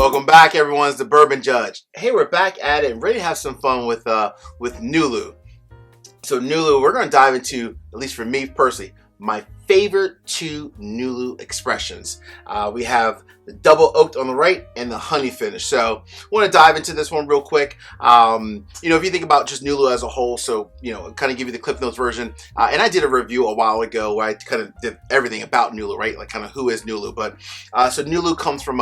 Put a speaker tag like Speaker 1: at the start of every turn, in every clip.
Speaker 1: Welcome back, everyone. It's the Bourbon Judge. Hey, we're back at it and ready to have some fun with Nulu. So Nulu, we're going to dive into, at least for me personally, my favorite two Nulu expressions. We have the double oaked on the right and the honey finish. So I want to dive into this one real quick. If you think about just Nulu as a whole, so, kind of give you the Cliff Notes version. And I did a review a while ago where I kind of did everything about Nulu, right? Like kind of who is Nulu. But so Nulu comes from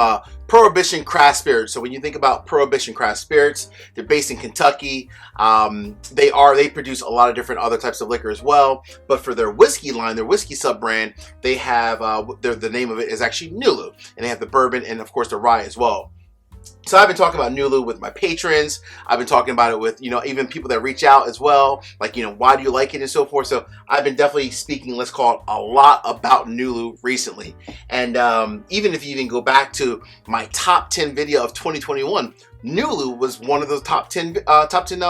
Speaker 1: Prohibition Craft Spirits. So when you think about Prohibition Craft Spirits, they're based in Kentucky. They produce a lot of different other types of liquor as well. But for their whiskey line, their whiskey sub-brand, they have the name of it is actually Nulu, and they have the bourbon and of course the rye as well. So I've been talking about Nulu with my patrons. I've been talking about it with even people that reach out as well, like why do you like it and so forth. So I've been definitely speaking, let's call it, a lot about Nulu recently. And even if you even go back to my top 10 video of 2021, Nulu was one of those top 10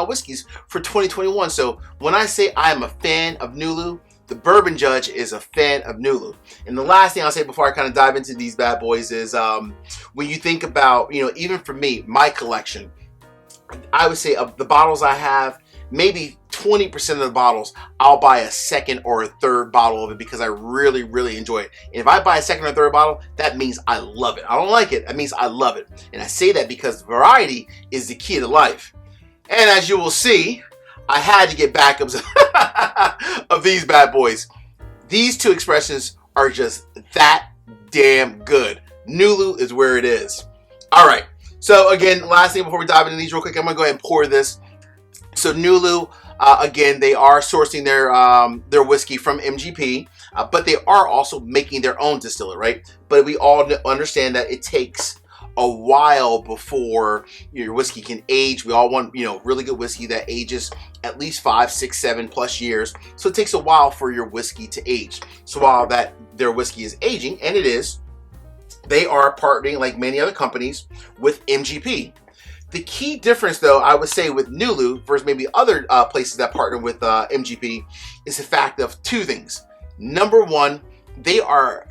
Speaker 1: whiskeys for 2021. So when I say I am a fan of Nulu, the Bourbon Judge is a fan of Nulu. And the last thing I'll say before I kind of dive into these bad boys is when you think about, even for me, my collection, I would say of the bottles I have, maybe 20% of the bottles, I'll buy a second or a third bottle of it because I really, really enjoy it. And if I buy a second or third bottle, that means I love it. I don't like it, that means I love it. And I say that because variety is the key to life. And as you will see, I had to get backups of these bad boys. These two expressions are just that damn good. Nulu is where it is. All right. So again, last thing before we dive into these real quick, I'm going to go ahead and pour this. So Nulu, again, they are sourcing their whiskey from MGP, but they are also making their own distiller, right? But we all understand that it takes a while before your whiskey can age. We all want, really good whiskey that ages at least 5, 6, 7 plus years. So it takes a while for your whiskey to age. So while their whiskey is aging, and it is, they are partnering, like many other companies, with MGP. The key difference, though, I would say with Nulu versus maybe other places that partner with MGP is the fact of two things. Number one, they are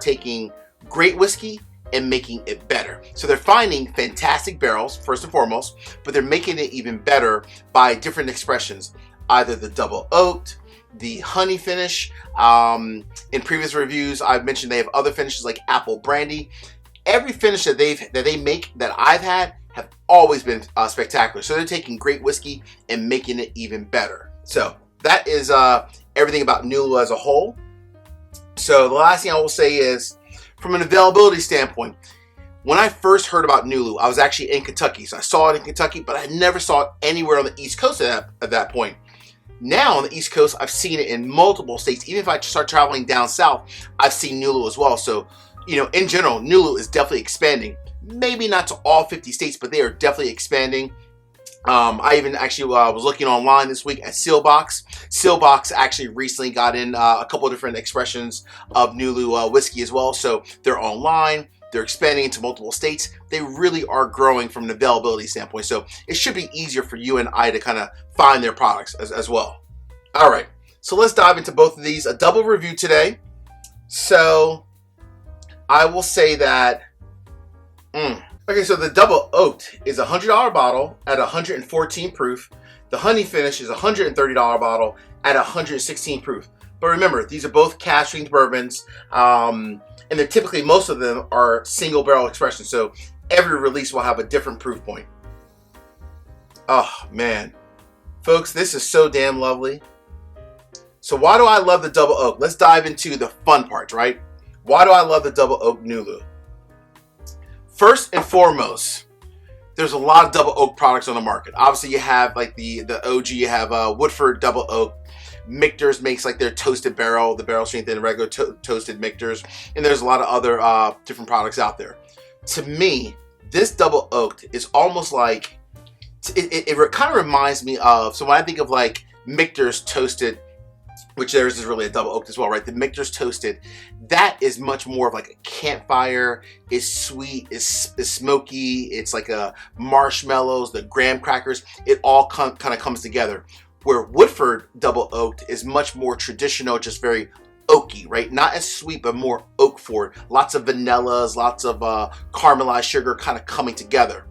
Speaker 1: taking great whiskey and making it better. So they're finding fantastic barrels, first and foremost, but they're making it even better by different expressions. Either the double oaked, the honey finish. In previous reviews, I've mentioned they have other finishes like apple brandy. Every finish that they make that I've had have always been spectacular. So they're taking great whiskey and making it even better. So that is everything about Nulu as a whole. So the last thing I will say is, from an availability standpoint, when I first heard about Nulu, I was actually in Kentucky. So I saw it in Kentucky, but I never saw it anywhere on the East Coast at that point. Now on the East Coast, I've seen it in multiple states. Even if I start traveling down south, I've seen Nulu as well. So, in general, Nulu is definitely expanding. Maybe not to all 50 states, but they are definitely expanding. I even actually was looking online this week at Sealbox. Sealbox actually recently got in a couple of different expressions of Nulu whiskey as well. So they're online. They're expanding into multiple states. They really are growing from an availability standpoint. So it should be easier for you and I to kind of find their products as well. All right. So let's dive into both of these. A double review today. So I will say that... Okay, so the double oaked is a $100 bottle at 114 proof. The honey finish is a $130 bottle at 116 proof. But remember, these are both cask strength bourbons, and they're typically, most of them are single barrel expressions. So every release will have a different proof point. Oh man, folks, this is so damn lovely. So why do I love the double oak? Let's dive into the fun parts, right? Why do I love the double oak Nulu? First and foremost, there's a lot of double oak products on the market. Obviously, you have like the OG. You have Woodford double oak. Michter's makes like their toasted barrel, the barrel strength and regular toasted Michter's, and there's a lot of other different products out there. To me, this double oaked is almost like it kind of reminds me of. So when I think of like Michter's toasted, which theirs is really a double oaked as well, right? The Michter's toasted, that is much more of like a campfire. It's sweet, it's smoky, it's like a marshmallows, the graham crackers. It all kind of comes together. Where Woodford double oaked is much more traditional, just very oaky, right? Not as sweet, but more oak forward. Lots of vanillas, lots of caramelized sugar kind of coming together.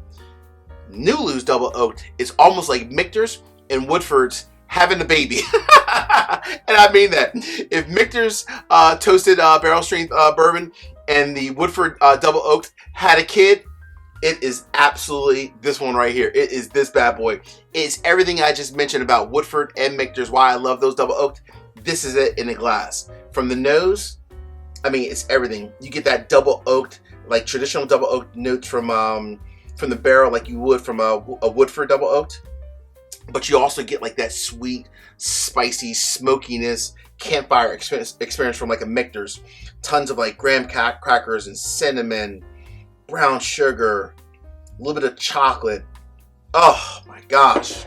Speaker 1: Nulu's double oaked is almost like Michter's and Woodford's having a baby. And I mean that. If Michter's toasted barrel strength bourbon and the Woodford double oaked had a kid, it is absolutely this one right here. It is this bad boy. It's everything I just mentioned about Woodford and Michter's, why I love those double oaked. This is it in a glass. From the nose, I mean, it's everything. You get that double oaked, like traditional double oaked notes from the barrel, like you would from a Woodford double oaked. But you also get like that sweet, spicy smokiness, campfire experience from like a Michter's. Tons of like graham crackers and cinnamon, brown sugar, a little bit of chocolate. Oh my gosh.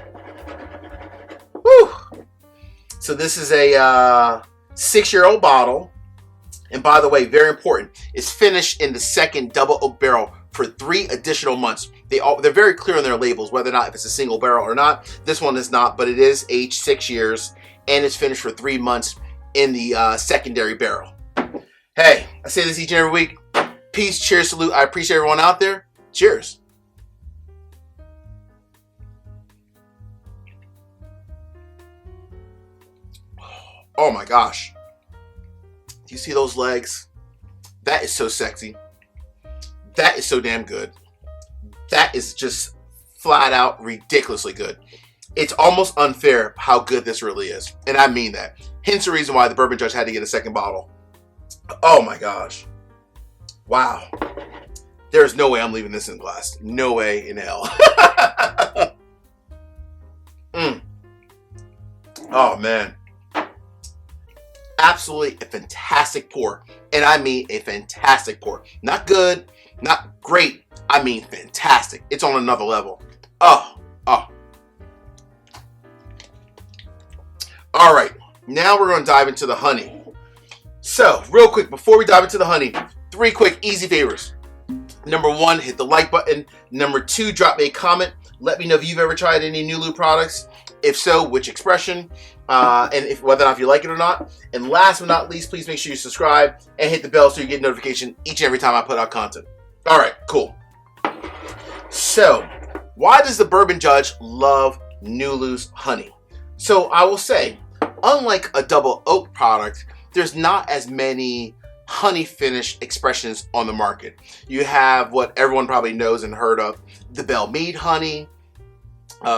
Speaker 1: Woo! So this is a 6-year-old bottle. And by the way, very important, it's finished in the second double oak barrel for 3 additional months. They're very clear on their labels, whether or not if it's a single barrel or not. This one is not, but it is aged 6 years and it's finished for 3 months in the secondary barrel. Hey, I say this each and every week. Peace, cheers, salute. I appreciate everyone out there. Cheers. Oh my gosh. Do you see those legs? That is so sexy. That is so damn good. That is just flat out ridiculously good. It's almost unfair how good this really is. And I mean that. Hence the reason why the Bourbon Judge had to get a second bottle. Oh my gosh. Wow. There's no way I'm leaving this in glass. No way in hell. Oh man. Absolutely a fantastic pour. And I mean a fantastic pour. Not good, not great. I mean fantastic. It's on another level. Oh. All right. Now we're going to dive into the honey. So, real quick, before we dive into the honey, 3 quick, easy favors. Number 1, hit the like button. Number 2, drop me a comment. Let me know if you've ever tried any Nulu products. If so, which expression, and whether or not you like it or not. And last but not least, please make sure you subscribe and hit the bell so you get notification each and every time I put out content. All right, cool. So, why does the Bourbon Judge love Nulu's honey? So, I will say, unlike a double oak product, there's not as many honey finish expressions on the market. You have what everyone probably knows and heard of, the Belle Meade honey.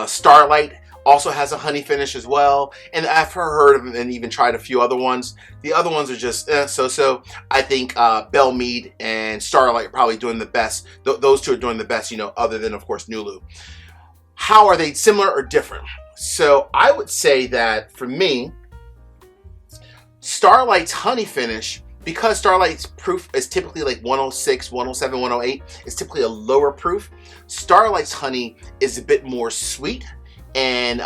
Speaker 1: Starlight also has a honey finish as well. And I've heard of and even tried a few other ones. The other ones are just so-so. I think Belle Meade and Starlight are probably doing the best. Those two are doing the best, other than, of course, Nulu. How are they similar or different? So I would say that for me, Starlight's honey finish, because Starlight's proof is typically like 106, 107, 108, it's typically a lower proof. Starlight's honey is a bit more sweet and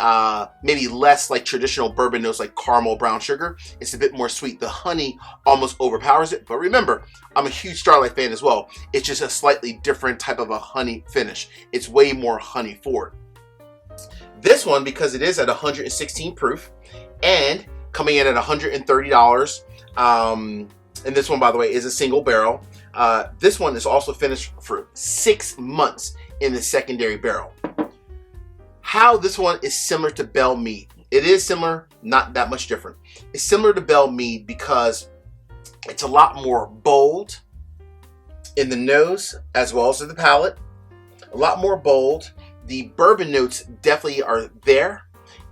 Speaker 1: maybe less like traditional bourbon notes like caramel, brown sugar. It's a bit more sweet. The honey almost overpowers it. But remember, I'm a huge Starlight fan as well. It's just a slightly different type of a honey finish. It's way more honey forward. This one, because it is at 116 proof and coming in at $130, and this one, by the way, is a single barrel. This one is also finished for 6 months in the secondary barrel. How this one is similar to Belle Meade. It is similar, not that much different. It's similar to Belle Meade because it's a lot more bold in the nose as well as in the palate. A lot more bold. The bourbon notes definitely are there.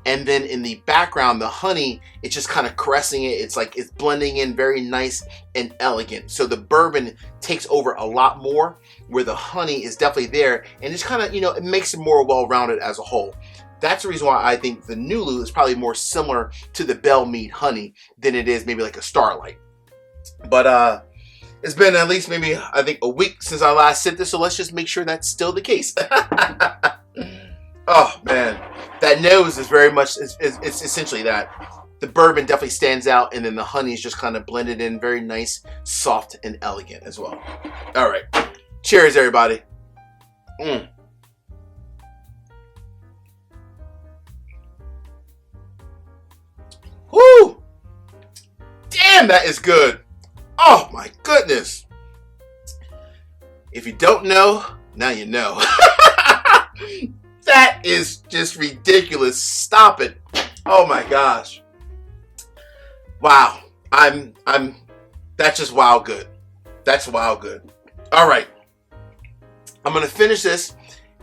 Speaker 1: And then in the background, the honey, it's just kind of caressing it. It's like it's blending in very nice and elegant. So the bourbon takes over a lot more, where the honey is definitely there. And it's kind of, it makes it more well-rounded as a whole. That's the reason why I think the Nulu is probably more similar to the Belle Meade honey than it is maybe like a Starlight. But it's been at least maybe, I think, a week since I last sipped this. So let's just make sure that's still the case. Oh man, that nose is very much, it's essentially that. The bourbon definitely stands out, and then the honey is just kind of blended in, very nice, soft, and elegant as well. All right, cheers everybody. Woo! Damn man, that is good. Oh my goodness. If you don't know, now you know. That is just ridiculous. Stop it. Oh my gosh. Wow. That's just wow good. That's wow good. All right. I'm going to finish this,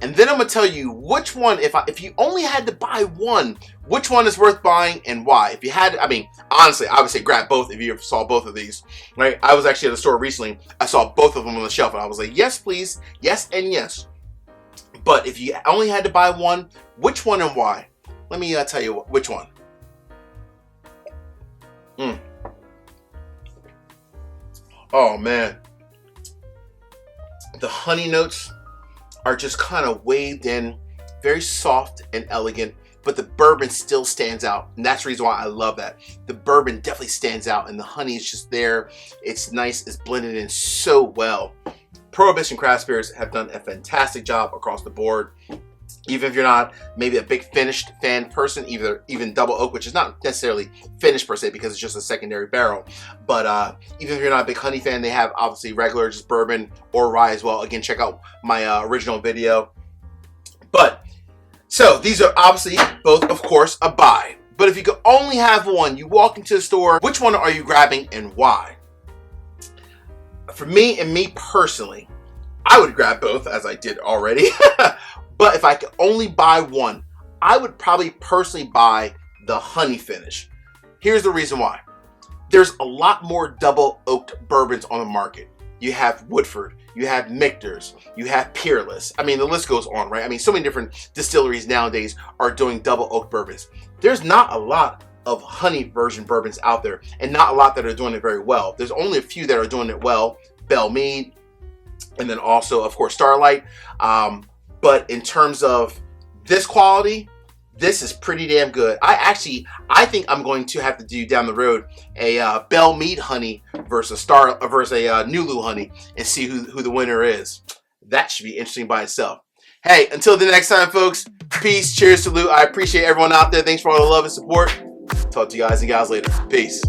Speaker 1: and then I'm going to tell you which one, if you only had to buy one, which one is worth buying and why. If you had, I mean, honestly, I would say grab both if you saw both of these, right? I was actually at a store recently. I saw both of them on the shelf, and I was like, yes, please. Yes, and yes. But if you only had to buy one, which one and why? Let me tell you which one. Oh, man. The honey notes are just kind of waved in, very soft and elegant, but the bourbon still stands out, and that's the reason why I love that. The bourbon definitely stands out, and the honey is just there. It's nice. It's blended in so well. Prohibition craft spirits have done a fantastic job across the board. Even if you're not maybe a big finished fan person, even double oak, which is not necessarily finished per se because it's just a secondary barrel. But even if you're not a big honey fan, they have obviously regular just bourbon or rye as well. Again, check out my original video. But so these are obviously both, of course, a buy. But if you could only have one, you walk into the store, which one are you grabbing and why? For me and me personally, I would grab both, as I did already. But if I could only buy one, I would probably personally buy the honey finish. Here's the reason why. There's a lot more double oaked bourbons on the market. You have Woodford, you have Michter's, you have Peerless. I mean, the list goes on, right? I mean, so many different distilleries nowadays are doing double oak bourbons. There's not a lot of honey version bourbons out there, and not a lot that are doing it very well. There's only a few that are doing it well. Belle Meade, and then also, of course, Starlight. But in terms of this quality, this is pretty damn good. I think I'm going to have to do down the road a Belle Meade honey versus a Nulu honey and see who the winner is. That should be interesting by itself. Hey, until the next time, folks, peace, cheers, salute. I appreciate everyone out there. Thanks for all the love and support. Talk to you guys and gals later. Peace.